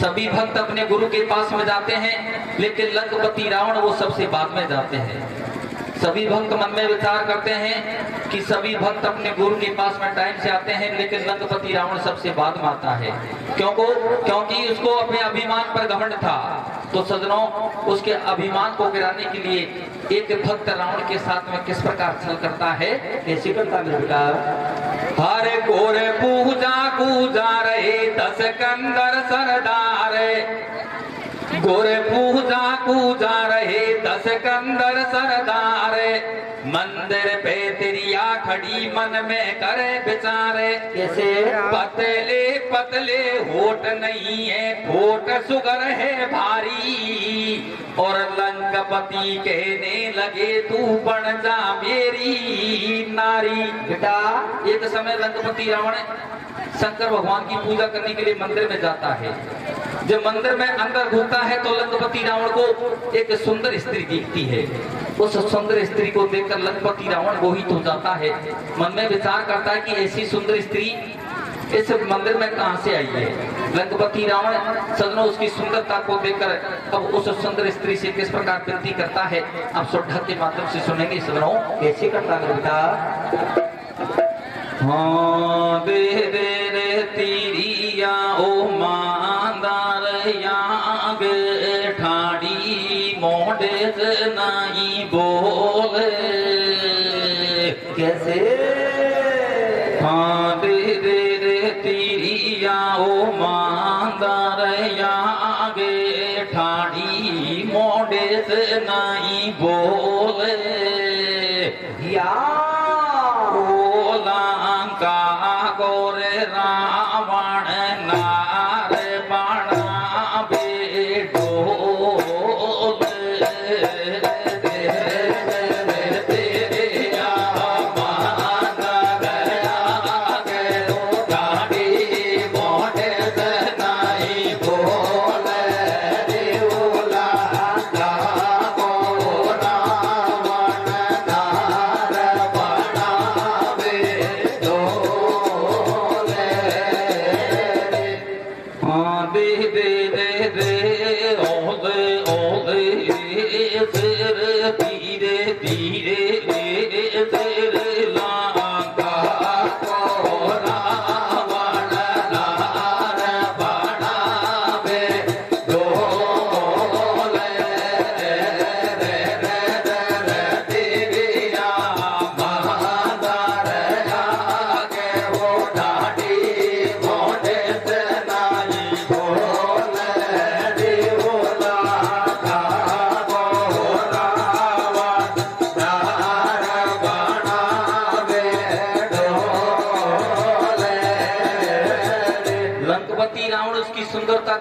सभी भक्त अपने गुरु के पास में जाते हैं, लेकिन लंकपति रावण वो सबसे बाद में जाते हैं। सभी भक्त मन में विचार करते हैं कि सभी भक्त अपने गुरु के पास में टाइम से आते हैं, लेकिन लंकपति रावण सबसे बाद में आता है। क्योंकि उसको अपने अभिमान पर घमंड था। तो सज्जनों, उसके अभिमान को गिराने के लिए एक भक्त रावण के साथ में किस प्रकार छल करता है, ऐसी करता है। हरे गोरे पूजा कूजा रहे 10 कंदर सरदार, गोरे पूजा कूजा रहे 10 कंदर सरदार, मंदिर पे तिरिया खड़ी मन में करे विचारे, कैसे पतले पतले होठ नहीं है, होठ सुगर है भारी, और लंकपति कहने लगे तू बन जा मेरी नारी। बेटा, एक समय लंकपति रावण शंकर भगवान की पूजा करने के लिए मंदिर में जाता है। जब मंदिर में अंदर घुसता है तो लंकपति रावण को एक सुंदर स्त्री दिखती है। उस सुंदर स्त्री को देखकर लंकपति रावण मोहित हो जाता है। मन में विचार करता है कि ऐसी सुंदर स्त्री इस मंदिर में कहां से आई है। लंकपति रावण सज्जनों उसकी सुंदरता को देखकर अब उस सुंदर स्त्री से किस प्रकार विनती करता है, आप सुढक के माध्यम से सुनेंगे। सज्जनों, कैसे करता है बेटा। हाँ दे दे रे तिरिया ओ मांदार याग ठाड़ी मोढ़े से नहीं बोले, कैसे। हाँ दे दे रे तिरिया ओ मांदार याग ठाड़ी मोढ़े से नहीं बोले, या गोरे रावण नार बना बेटो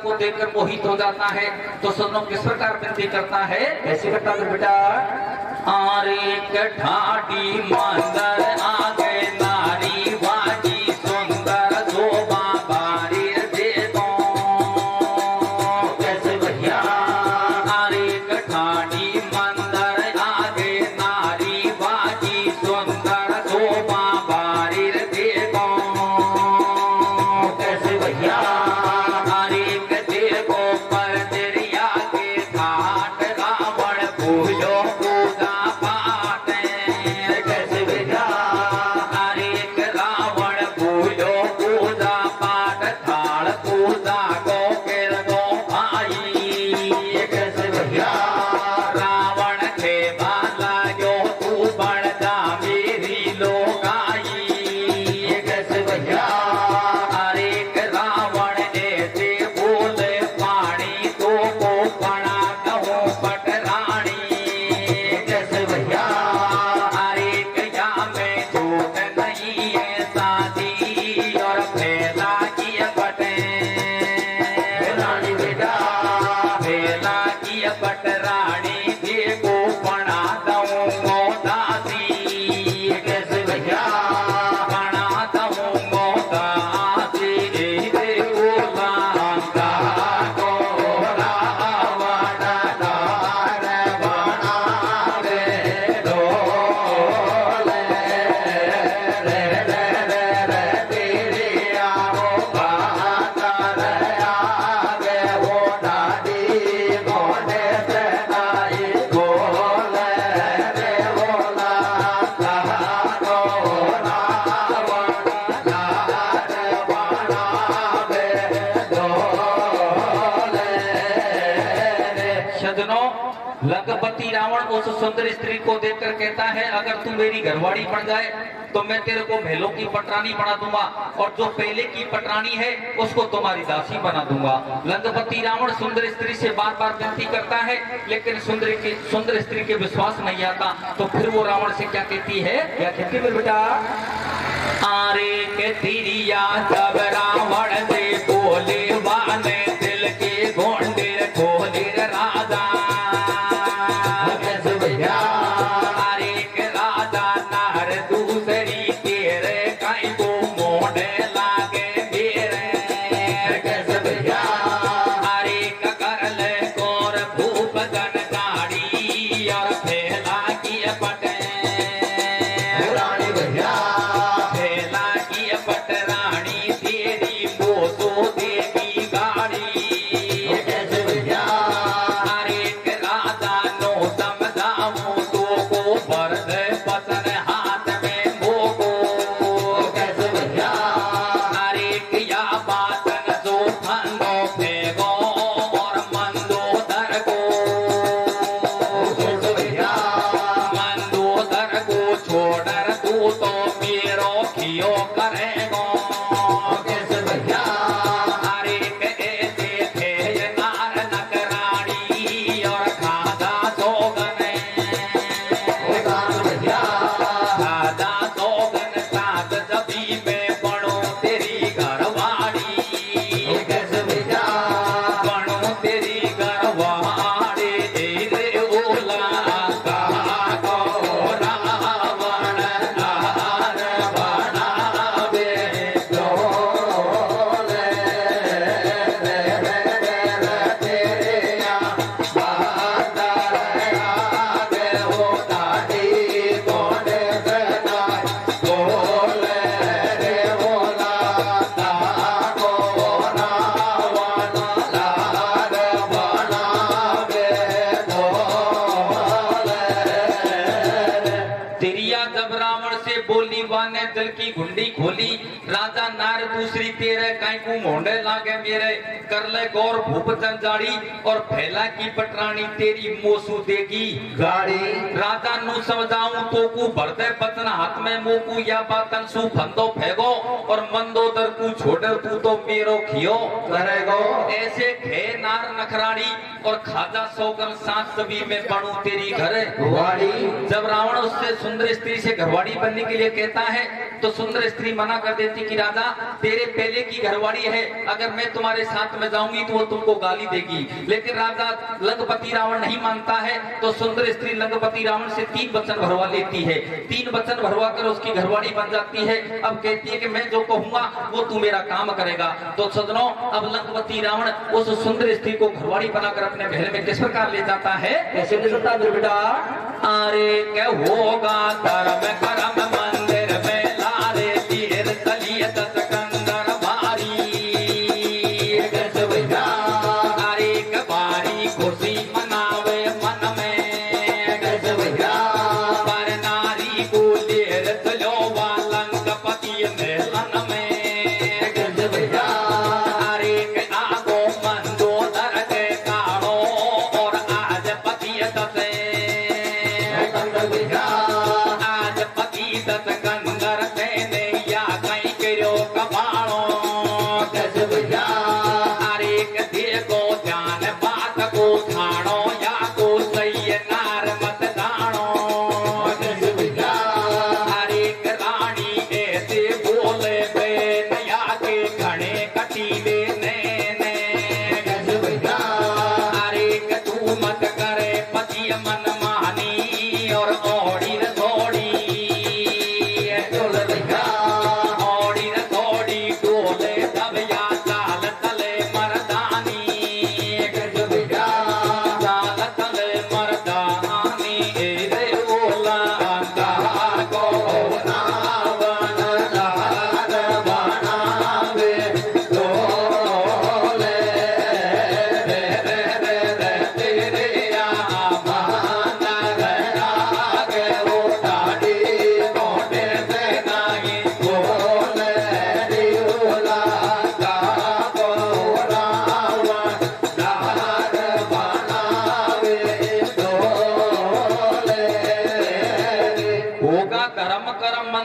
को देखकर मोहित हो जाता है। तो सुनो किस प्रकार विनती करता है, ऐसे करता है बेटा। आरे कठाड़ी मंदर आगे नारी बाजी सुंदर शोभा बारी देखो, कैसे भैया। आरे कठाड़ी मंदर आगे नारी बाजी सुंदर शोभा बारी देखो, कैसे भैया। पूजो पूजा पाठ कैसे विद्या सज्जनों, लंकापति रावण उस सुंदर स्त्री को देखकर कहता है, अगर तू मेरी घरवाड़ी बन जाए तो मैं तेरे को महलों की पटरानी बना दूंगा और जो पहले की पटरानी है उसको तुम्हारी दासी बना दूंगा। लंकापति रावण सुंदर स्त्री से बार बार विनती करता है, लेकिन सुंदर स्त्री के विश्वास नहीं आता। तो फिर वो रावण से क्या कहती है, क्या कहती है बेटा, आरे के तिरिया जब रावण दे बोले वाने दिल के गोंडे खोले राजा। दल की घुंडी खोली, राजा नार दूसरी तेरे काई को मोंडे लागे मेरे, कर ले गौर भूप जंजाड़ी और फैला की पटरानी तेरी मोसू देगी गाड़ी। राजा नु समझाऊं तो को भरदे बचन हाथ में मोकू या बातन सु फंदो फेगो और मंदोदर को छोड़े तू तो मेरो खियो करेगो। ऐसे खे नार नखराड़ी और खाजा सौगन सांस सभी में बनू तेरी घर घरवाड़ी। जब रावण उससे सुंदर स्त्री से घरवाड़ी बनने के लिए कहता है तो सुंदर स्त्री मना कर देती कि राजा तेरे पहले की घरवाड़ी है, अगर मैं तुम्हारे साथ में जाऊंगी तो वो तुमको गाली देगी। लेकिन राजा लंकापति रावण नहीं मानता है तो सुंदर स्त्री लंकापति रावण से 3 वचन भरवा लेती है। 3 वचन भरवा कर उसकी घरवाड़ी बन जाती है। अब कहती है कि मैं जो कहूंगा वो तू मेरा काम करेगा। तो सजनों, अब लंकापति रावण उस सुंदर स्त्री को घरवाड़ी बनाकर अपने महल में किस प्रकार ले जाता है, कैसे ले जाता है बेटा। अरे क्या होगा धर्म करम मंदिर में लारे तीर तलिए दसकंदर भारी, कैसे भैया अरे कबारी खुशी मनावे मन में, कैसे भैया पर नारी को लेर चलो लंकापति मेलन में, कैसे भैया अरे के आगो मंदोदर के काढ़ो और आज पति दसे, आज पति दसे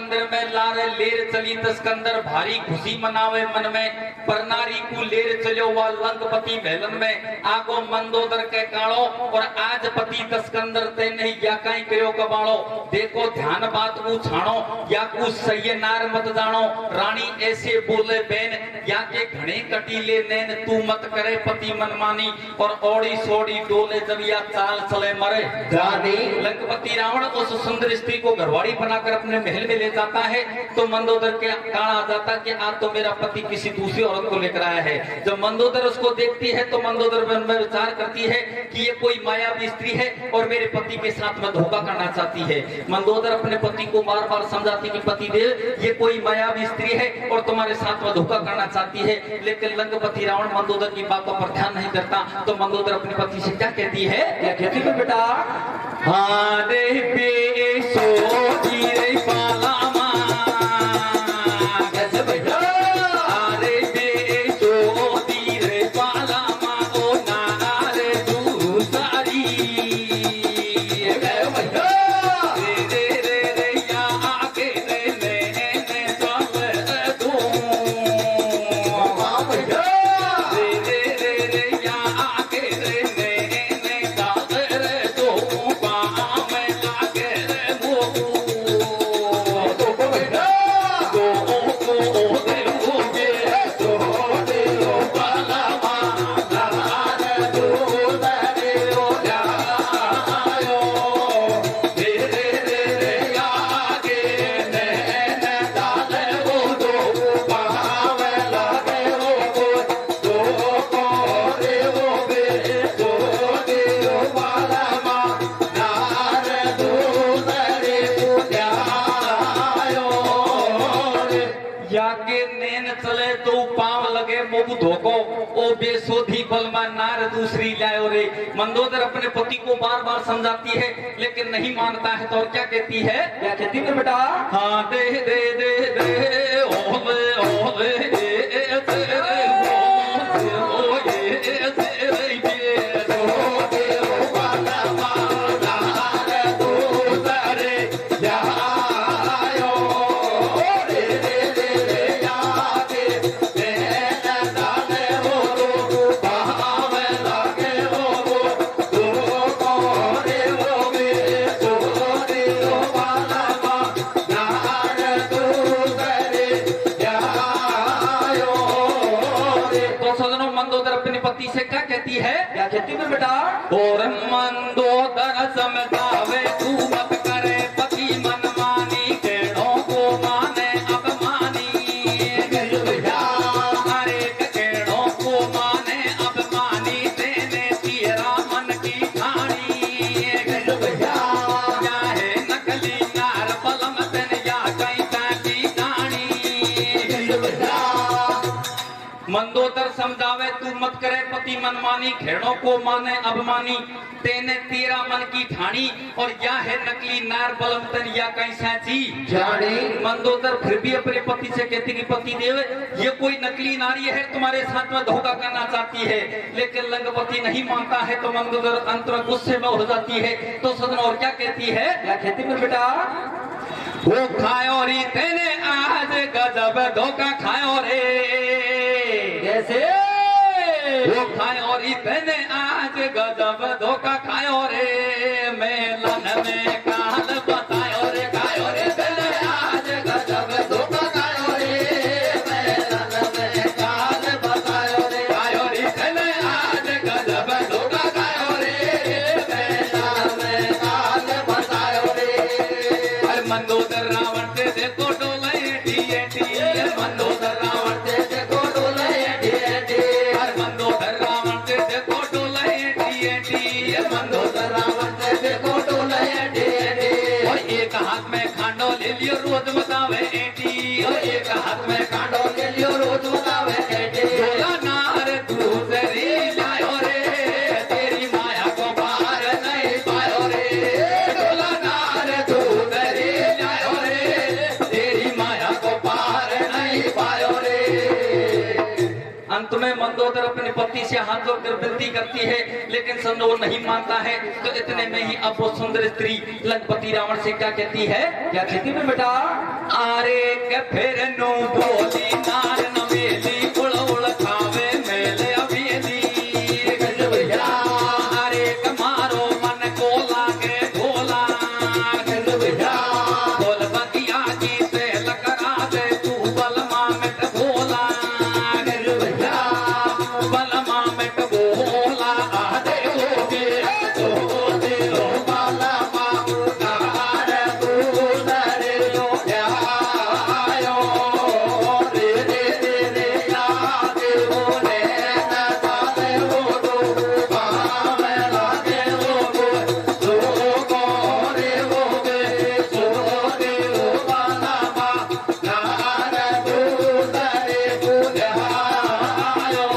मंदिर में लारे लेर चली तस्कंदर भारी खुशी मनावे मन में पर नारी को लेर चलो वा लंकपति महलन में आगो मंदोदर के काड़ो और आज पति तस्कंदर ते नहीं या कहीं करो कबाड़ो देखो ध्यान बात को छाणो या कुछ सही नार मत जानो रानी ऐसे बोले बेन या के घने कटीले नैन तू मत करे पति मनमानी और ओड़ी सोड़ी डोले जब या चाल चले मरे जाने लंकपति रावण उस सुंदर स्त्री को घरवाड़ी बनाकर अपने महल में ले जाता है तो मंदोदर के कान आ जाता कि आज तो मेरा पति किसी दूसरी औरत को लेकर आया है। जब मंदोदर उसको देखती है तो मंदोदर मन में विचार करती है कि ये कोई मायावी स्त्री है और मेरे पति के साथ में धोखा करना चाहती है। मंदोदर अपने पति को बार बार समझाती कि पति देव ये कोई मायावी स्त्री है और तुम्हारे साथ में धोखा करना चाहती है, लेकिन लंकपति रावण मंदोदर की बातों पर ध्यान नहीं करता। तो मंदोदर अपने पति से क्या कहती है, क्या कहती है बेटा, हारे बेसो रे पाला दूसरी लायो रे। मंदोदर अपने पति को बार बार समझाती है लेकिन नहीं मानता है तो और क्या कहती है, क्या कहती है बेटा, हाँ दे दे दे दे ओले ओले तेरे बेटा, और मंदोदर समझावे तू मत करे पति मनमानी केड़ों को माने अपमानी, हर एक केड़ों को माने अपमानी तेने तेरा मन की ठानी, चाहे नकली नार बलम तन या कैसा की कहानी। मंदोदर समझावे तू मत करे पति मनमानी खेड़ों को माने अभिमानी तेने तेरा मन की ठानी और या है नकली नार बलमतन या कैसा जी जाने। मंदोदर फिर भी अपने पति से कहती कि पति देव ये कोई नकली नारी है तुम्हारे साथ में धोखा करना चाहती है, लेकिन लंकपति नहीं मानता है तो मंदोदर अंत में गुस्से में हो जाती है। तो सदन और क्या कहती है, क्या कहती है बेटा, वो खायो री तेने आज गजब धोखा खायो रे, कैसे वो खाए और इतने आज गजब धोखा खायो रे, मेलन में काल बतायो रे खायो रे तेने आज गजब धोखा खायो रे, मेलन में काल बतायो रे खायो रे तेने आज गजब धोखा खायो रे, मेलन में काल बतायो रे। अरे मंदोदर रावण से देखो डोले ढिए ढिए, मंदोदर रावण से देखो डोले ढिए ढिए, मंदोदर रावण से देखो डोले ढिए ढिए, मंदोदर रावण से देखो डोले ढिए ढिए। और एक हाथ में खांडो ले लियो रोज बतावे एटी, और एक हाथ में खांडो ले लियो रोज बतावे एटी, बोला नार दूसरी लायो रे तेरी माया को पार नहीं पायो रे, बोला नार दूसरी लायो रे तेरी माया को पार नहीं पायो रे। अंत में मंदोदर अपने पति से हाथ जोड़कर विनती करती है, लेकिन समझो वो नहीं मानता है। तो इतने में ही अब वो सुंदर स्त्री लंकापति रावण से क्या कहती है? क्या कहती है बेटा? आरे के फिर नो बोली नार नवेली उड़ उड़ खावे मेले अवेली। अरे कमारो मन को लागे ढोला, ढोल बगिया की सेल करा दे तू बलमा मिट भोला, बलमा मिट भोला। आदे होगे तो दे लो बलमा नार दूधर लो आयो रे रे रे रे याद होने न जाने हो दो पावे लागे हो दो गोरे होगे सो दे लो बलमा नार दूधर आयो।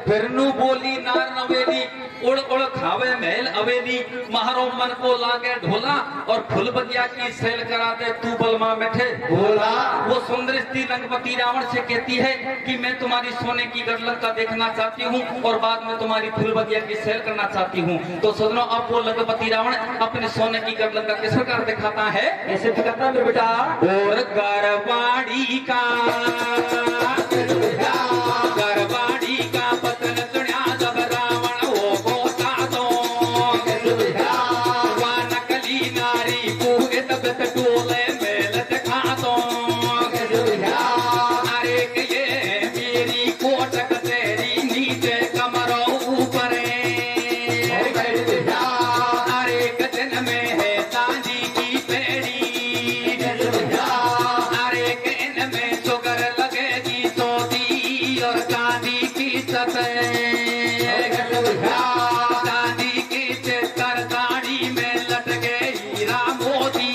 फिर नु बोली नार नवेली उड़ उड़ खावे महल अवेली, महारो मन को लागे ढोला और फुल बगिया की सेल करा दे तू बलमा मिठे भोला। वो सुंदर स्त्री लंकापति रावण से कहती है कि मैं तुम्हारी सोने की गढ़लंका देखना चाहती हूँ और बाद में तुम्हारी फुल बगिया की सेल करना चाहती हूँ। तो सजनों अब वो लंकापति रावण अपने सोने की गढ़लंका किस प्रकार दिखाता है? ऐसे दिखाता है बेटा। और गरवाड़ी का पतन सुनिया जब रावण हो गोता दो, वह नकली नारी पूरे तबत डोले मेल दिखा दो। अरे कि ये मेरी कोटक तेरी नीचे कमरों ऊपर, अरे दिन में है चांदी की पेड़ी, अरे इनमें शुगर लगेगी सोती और चांदी की सतह, चांदी की चित्तर गाड़ी में लटके हीरा मोती।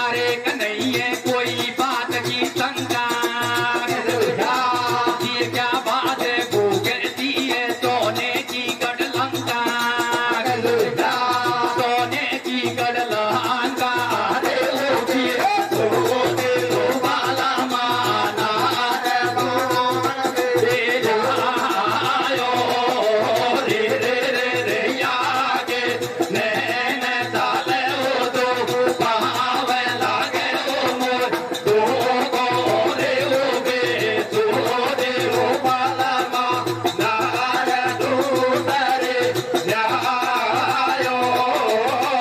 अरे नहीं है कोई बात की शंका, ये क्या बात है भूखे दिए सोने की गढ़लंका, सोने की गढ़लंका।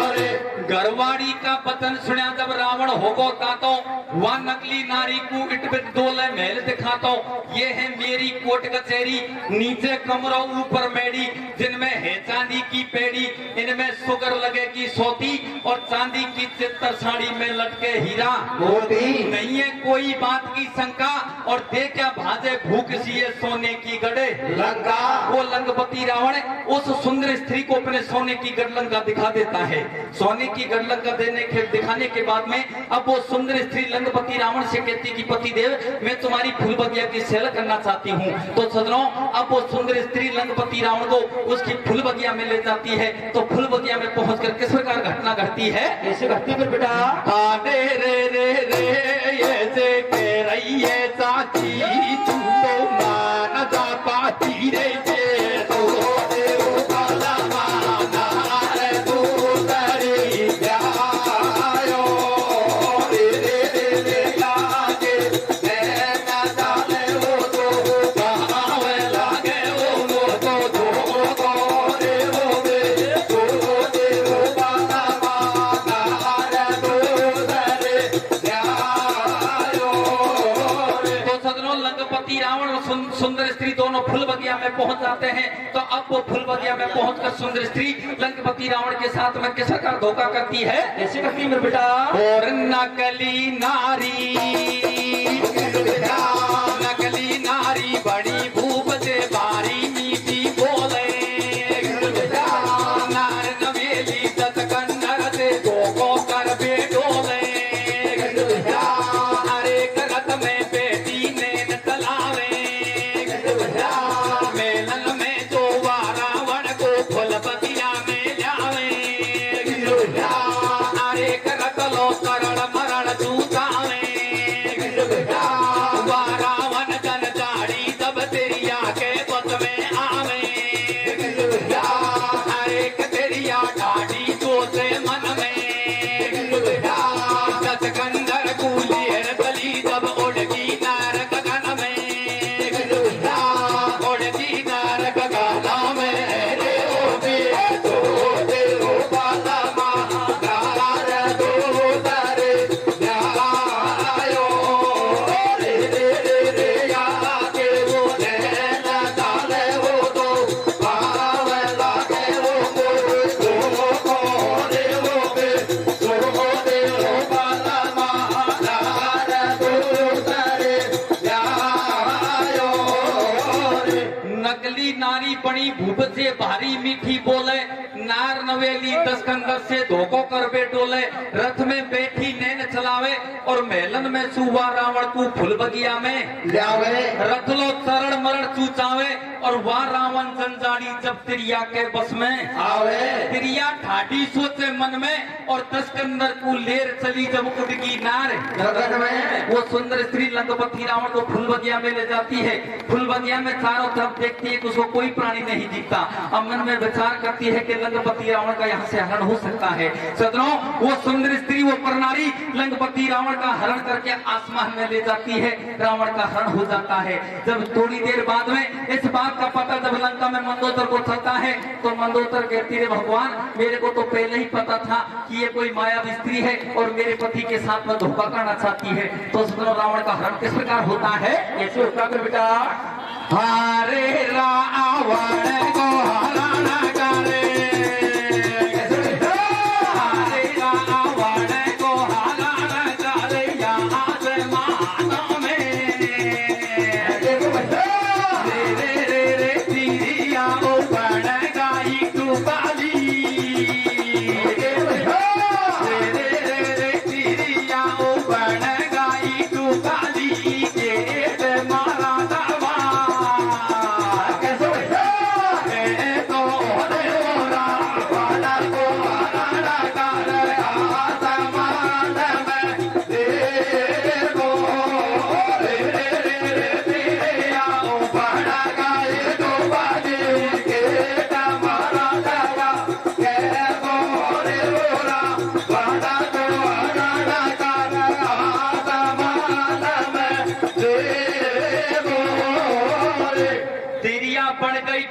अरे गरवाड़ी का पतन सुनिया जब रावण होगो तातो, वह नकली नारी को इट बिट डोले महल दिखातो। ये है मेरी कोट कचहरी, नीचे कमरों ऊपर मेड़ी, जिनमें है चांदी की पेड़ी, इनमें शुगर लगेगी सोती और चांदी की चित्तर साड़ी में लटके हीरा मोती। नहीं है कोई बात की शंका और दे क्या भाजे भूख सी है सोने की गढ़े लंका। वो लंकापति रावण उस सुंदर स्त्री को अपने सोने की गढ़लंका दिखा देता है। सोने की गढ़लंका देने के दिखाने के बाद में अब वो सुंदर स्त्री लंकापति रावण से कहती कि पति देव मैं तुम्हारी फूल बगिया की सेल करना चाहती हूँ। तो सजनों अब वो सुंदर स्त्री लंकापति रावण को उसकी फूल बगिया में ले जाती है। तो फूल बगिया में पहुंचकर किस प्रकार घटना घटती है? ऐसे घटती है बेटा। आने रे रे रे ये से कह रही है चाची तू तो मान जा पाती रे जे तो सुंदर स्त्री दोनों फूल बगिया में पहुंच जाते हैं। तो अब वो फूल बगिया में पहुंचकर सुंदर स्त्री लंकापति रावण के साथ में किस प्रकार धोखा करती है? ऐसे करती है बेटा। और नकली नारी, नकली नारी बड़ी भूप से बारी मीठी बोले, नार नवेली दस कन्नर से गो कर बेडोले, अरे करत में बेटी ने तलावे, मेलन में जो रावण को फूल बगिया में जावे, अरे करत लो करण मरण जूतावे, नकली नारी बनी भूप से भारी मीठी बोले, नार नवेली दस्कंदर से धोखो कर बेटोले, रथ में बैठी नैन चलावे और मेलन में सुवा रावण को फुल बगिया में लावे। रथ लो चरण मरण चूचावे और वह रावण जंजाड़ी जब तिरिया के बस में आवे। तिरिया ठाठी सोचे मन में और दस्कंदर को लेर चली जब उड़गी नार गगन में। वो सुंदर स्त्री लंकापति रावण को फुल बगिया में ले जाती है। फुल बगिया में चारों तरफ देखती है कि उसको कोई प्राणी नहीं दिखता। अब मन में विचार करती है कि लंकापति रावण का यहाँ से हरण हो सकता है। सदनों, वो सुंदर स्त्री, वो परनारी लंकापति रावण का हरण करके आसमान में ले जाती है। रावण का हरण हो जाता है। जब थोड़ी देर बाद में इस बात का पता जब लंका में मंदोदर को चलता है तो मंदोदर कहती है, भगवान मेरे को तो पहले ही पता था कि ये कोई मायावी स्त्री है और मेरे पति के साथ में धोखा करना चाहती है। तो सदनों, रावण का हरण किस प्रकार होता है? कैसे होता है बेटा? हरे रावण को हरण करे, हरे रावण को हरण करे यहाँ से मानो में, रे रे रे तिरिया ऊपर गाई टूपाली, रे रे रे तिरिया ऊपर गाई टूपाली के मारा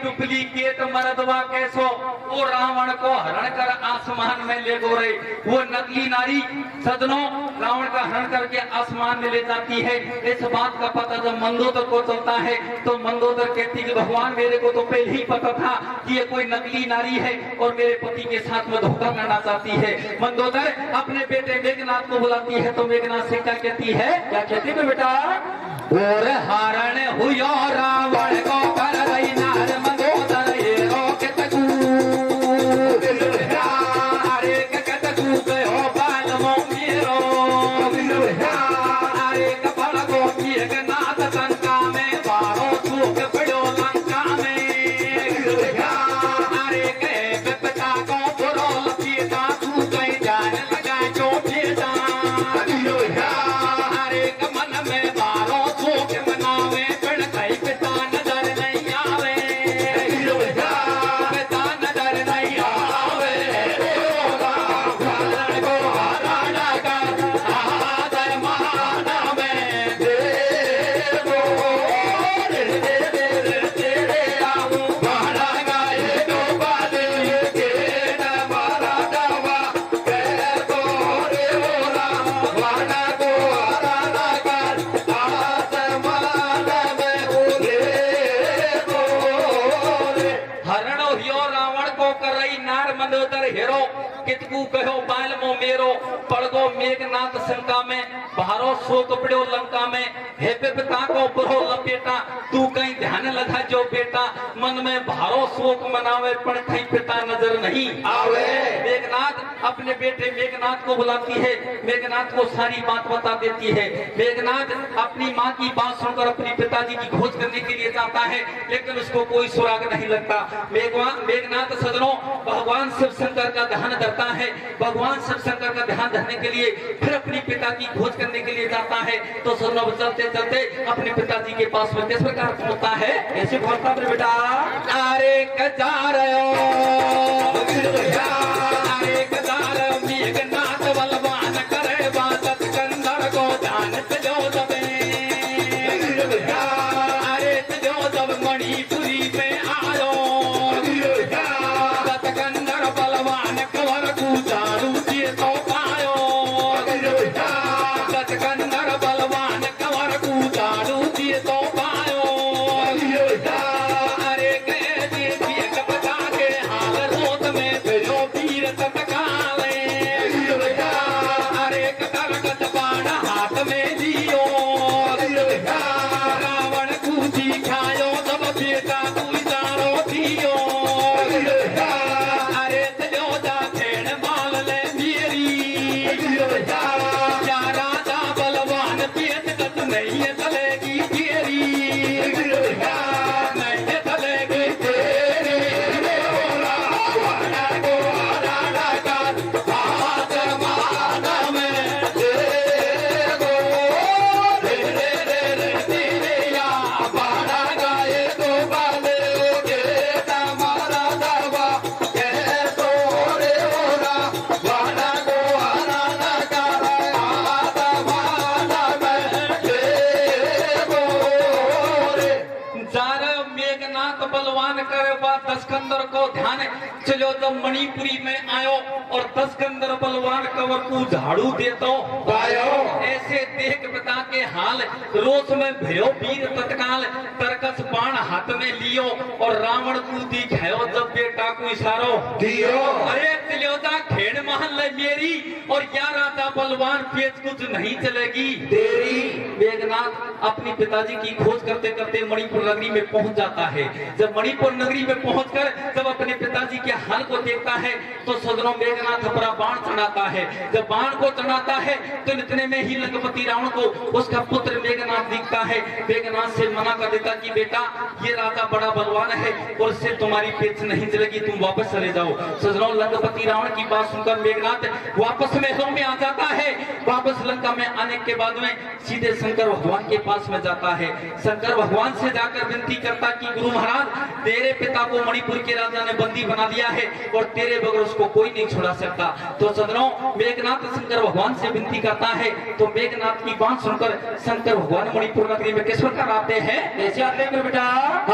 डुप्लीकेट मरदवा कैसो वो रावण को हरण कर आसमान में ले गो रहे। वो नकली नारी सदनों रावण का हरण करके आसमान में ले जाती है। इस बात का पता जब मंदोदर को चलता है तो मंदोदर कहती कि भगवान मेरे को तो पहले ही पता था कि ये कोई नकली नारी है और मेरे पति के साथ में धोखा करना चाहती है। मंदोदर अपने बेटे मेघनाथ को बुलाती है तो मेघनाथ से क्या कहती है? क्या कहती है बेटा? और हरण हुयो रावण को कर रही नार मंदोदर ये रोके तकू, अरे ककत तू गयो बाल मो मेरो, अरे कपड़ को मेघनाथ लंका में बारो सूख पड़ो लंका में, अरे कहे पिता को बुरो लपीता तू कहीं जान लगा जो भेजा, अरे कमन में बारो सूख मनावे पिण कहीं पिता नजर नहीं आवे, पिता नजर नहीं आवे, हरण को हरण कर आदर मान में देवो, तेरे आऊं भाड़ा गाए तो बादे के मारा दवा कह को रे बोला भाड़ा को हरण कर आसमान में देवो। हरण हियो रावण को कर रही नार मंदोदर हेरो, कितकू कहो बाल मो मेरो, पड़गो मेघनाथ शंका में बारो शोक पड़ो लंका में, हे पिता को बुरो लपेटा तू कहीं ध्यान लगा जो बेटा, मन में भारो शोक मनावे पण कहीं पिता नजर नहीं आवे। मेघनाथ अपने बेटे मेघनाथ को बुलाती है, मेघनाथ को सारी बात बता देती है। मेघनाथ अपनी माँ की बात सुनकर अपने पिताजी की खोज करने के लिए जाता है लेकिन उसको कोई सुराग नहीं लगता। मेघनाथ सदनों भगवान शिव शंकर का ध्यान धरता है। भगवान शिव शंकर का ध्यान धरने के लिए फिर अपने पिता की खोज करने के लिए जाता है। तो सदनों चलते चलते अपने पिताजी के पास में किस प्रकार पहुंचता है? ऐसे पहुंचता है बेटा, अरे कजा रहे हो, अरे कजा रहे हो, मेघनाथ बलवान करे बात कंदर को जान जो दबे, अरे जो जब मणिपुरी में आयो कंदर बलवान कवर को जारू दिए तो पायो, कंदर बलवान कवर को जारू दिए तो पायो, अरे कह दिए बता के हाल बेटा तू जानो दियो अरे चलो जा खेड़ माल ले मेरी या राजा बलवान पेट कत नहीं चलेगी तेरी नहीं चलेगी तेरी दस्कंदर को ध्यान चलो जब मणिपुरी में आयो और दस्कंदर बलवान कवर को झाड़ू देतो ऐसे देख पिता के हाल रोष में भयो वीर तत्काल तरकस बाण हाथ में लियो और रावण को दिखायो जब बेटा को इशारो दियो अरे चलो खेड़ महल मेरी और या राजा बलवान पेच कुछ नहीं चलेगी तेरी। मेघनाथ अपने पिताजी की खोज करते करते मणिपुर नगरी में पहुंच जाता है। जब मणिपुर नगरी में पहुंचकर जब अपने पिताजी के हाल को देखता है तो सदनों मेघनाथ अपना बाण चढ़ाता है। जब बाण को चढ़ाता है तो इतने में ही लंकापति रावण को उसका पुत्र मेघनाथ दिखता है। मेघनाथ से मना कर देता कि बेटा ये राजा बड़ा बलवान है और इससे तुम्हारी पेच नहीं चलेगी, तुम वापस चले जाओ। सदनों लंकापति रावण की बात सुनकर मेघनाथ वापस महलों में आ जाता है। वापस लंका में आने के बाद में सीधे शंकर भगवान के पास में जाता है। शंकर भगवान से जाकर विनती करता कि गुरु महाराज तेरे पिता को मणिपुर के राजा ने बंदी बना दिया है और तेरे बगैर उसको कोई नहीं छुड़ा सकता। तो सदनों मेघनाथ शंकर भगवान से विनती करता है। तो मेघनाथ की बात सुनकर शंकर भगवान मणिपुर नगरी में किस प्रकार आते हैं? कैसे आते हैं बेटा?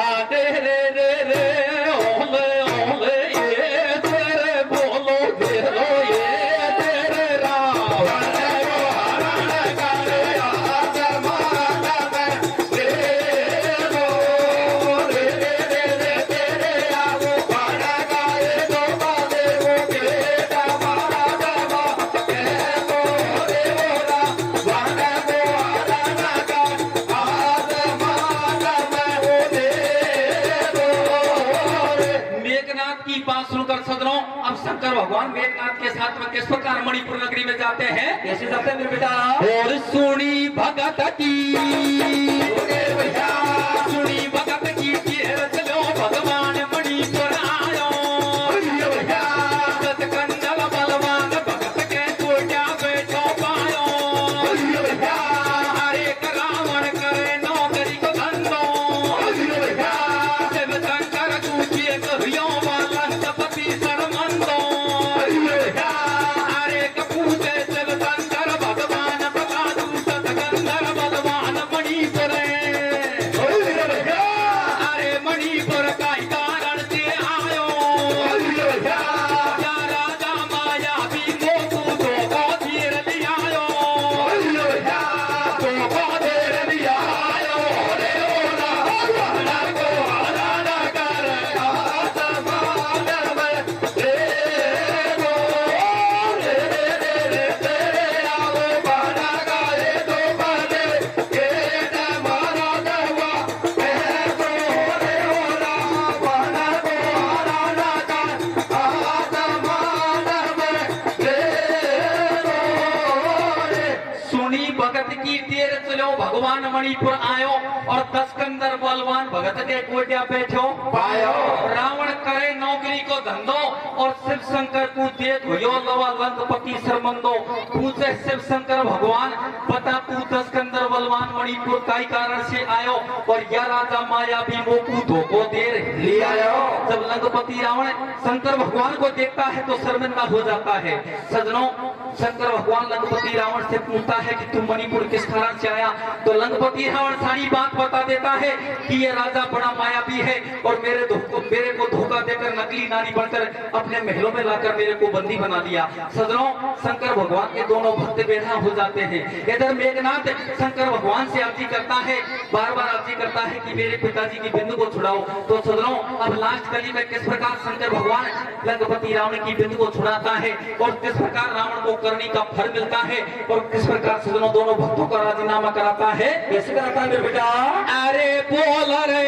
आते रे रे रे ओले ओले ये तेरे बोलो तेरो ये तेरे रावण शंकर भगवान मेघनाथ के साथ में किस प्रकार मणिपुर नगरी में जाते हैं? कैसे जाते हैं बेटा? और सुनी भगत की सुनी भगत की चलो भगवान मणिपुर आयो दस्कंदर बलवान भगत के कोटा बैठो पायो हरे रावण करे नौकरी को धंधो शिव शंकर कूचे कहियो लंकापति भगवान मणिपुर आयो और दस्कंदर बलवान भगत के कोटिया बैठो पायो रावण करे नौकरी को धंधो और शिव शंकर को देख यो लवा लंकापति सरमंदो पूछे शिव शंकर भगवान बता तू दस्कंदर बलवान मणिपुर का कारण से आयो और यह राजा माया भी मोकू धोखो देर ले आयो। जब लंकापति रावण शंकर भगवान को देखता है तो शर्मिंदा हो जाता है। सजनों शंकर भगवान लंकापति रावण से पूछता है कि तुम मणिपुर किस कारण से आया? तो लंकापति रावण सारी बात बता देता है कि ये राजा बड़ा मायावी है और मेरे को धोखा देकर नकली नारी बनकर अपने महलों में लाकर मेरे को बंदी बना दिया। सजनों शंकर भगवान के दोनों भक्त बेढा हो जाते हैं। इधर मेघनाथ शंकर भगवान से अर्जी करता है, बार बार अर्जी करता है कि मेरे पिताजी की बिंदु को छुड़ाओ। तो सजनों अब लास्ट कली में किस प्रकार शंकर भगवान लंकापति रावण की बिंदु को छुड़ाता है और किस प्रकार रावण को करने का फल मिलता है और किस प्रकार सजनों दोनों भक्तों का राजीनामा कराता है? कैसे कराता है बेटा? अरे बोल रे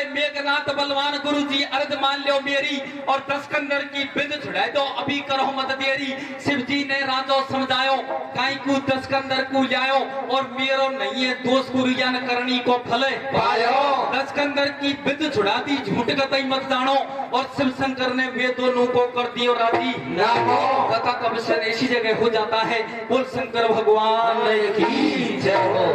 मेघनाथ बलवान गुरु जी अर्ज मान लो मेरी और दस्कंदर की बिंद छुड़ाए दो अभी करो मत देरी। शिव जी ने राजो समझायो काई को दस्कंदर को लायो और मेरो नहीं है दोष गुरुजन करनी को फले पायो। दस्कंदर की बिंद छुड़ा दी झूठ कतई मत जानो और शिव शंकर ने वे दोनों को कर दियो राजी। कथा का विषय ऐसी जगह हो जाता है। बोल शंकर भगवान की जय हो।